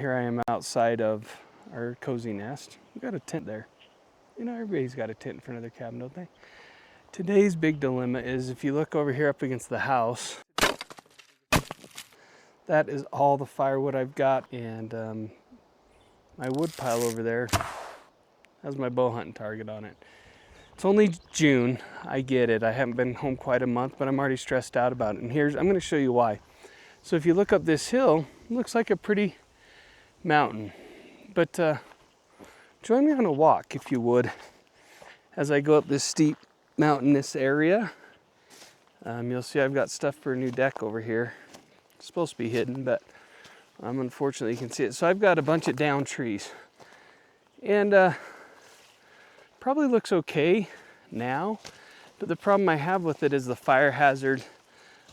Here I am outside of our cozy nest. We got a tent there. You know, everybody's got a tent in front of their cabin, don't they? Today's big dilemma is if you look over here up against the house, that is all the firewood I've got, and my wood pile over there has my bow hunting target on it. It's only June, I get it. I haven't been home quite a month, but I'm already stressed out about it. And I'm gonna show you why. So if you look up this hill, it looks like a pretty mountain. But join me on a walk, if you would, as I go up this steep mountainous area. You'll see I've got stuff for a new deck over here. It's supposed to be hidden, but unfortunately you can see it. So I've got a bunch of down trees. And probably looks okay now, but the problem I have with it is the fire hazard,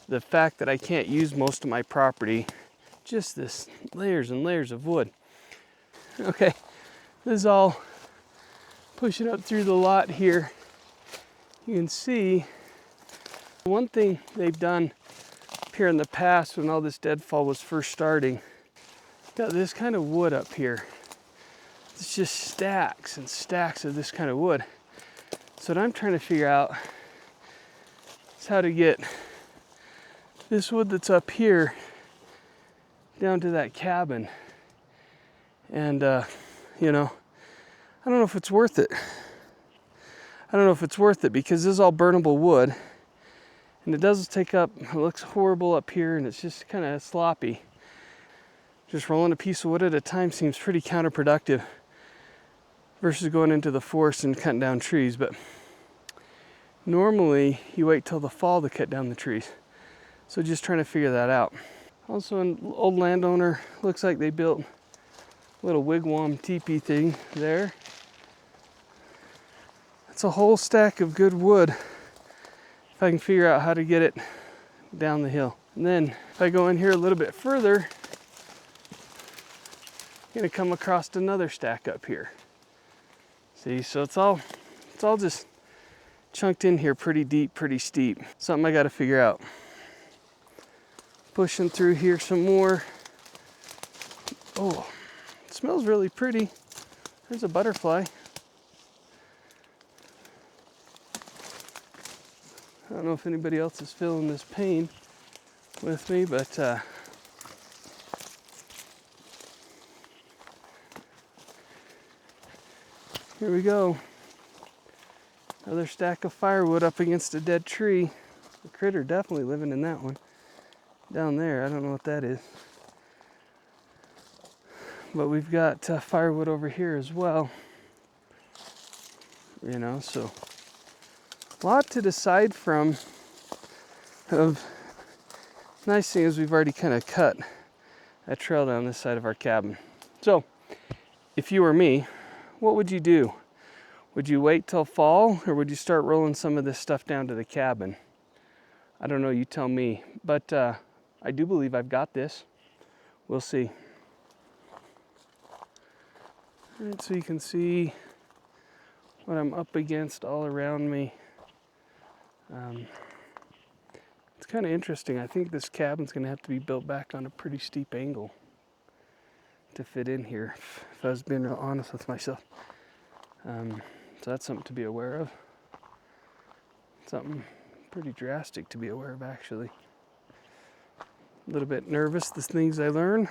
the fact that I can't use most of my property, just this layers and layers of wood. Okay, this is all pushing up through the lot here. You can see one thing they've done up here in the past when all this deadfall was first starting, got this kind of wood up here. It's just stacks and stacks of this kind of wood. So what I'm trying to figure out is how to get this wood that's up here down to that cabin. And, you know, I don't know if it's worth it. I don't know if it's worth it because this is all burnable wood. And it does take up, it looks horrible up here and it's just kind of sloppy. Just rolling a piece of wood at a time seems pretty counterproductive versus going into the forest and cutting down trees. But normally you wait till the fall to cut down the trees. So just trying to figure that out. Also an old landowner, looks like they built a little wigwam teepee thing there. It's a whole stack of good wood if I can figure out how to get it down the hill. And then if I go in here a little bit further, I'm gonna come across another stack up here. See, so it's all just chunked in here pretty deep, pretty steep. Something I gotta figure out. Pushing through here some more. Oh, it smells really pretty. There's a butterfly. I don't know if anybody else is feeling this pain with me, but here we go. Another stack of firewood up against a dead tree. The critter definitely living in that one. Down there, I don't know what that is. But we've got firewood over here as well. You know, so a lot to decide from. Nice thing is we've already kind of cut a trail down this side of our cabin. So if you were me, what would you do? Would you wait till fall or would you start rolling some of this stuff down to the cabin? I don't know, you tell me. But I do believe I've got this. We'll see. All right, so you can see what I'm up against all around me. It's kind of interesting. I think this cabin's going to have to be built back on a pretty steep angle to fit in here, if I was being real honest with myself. So that's something to be aware of. Something pretty drastic to be aware of, actually. A little bit nervous, the things I learn.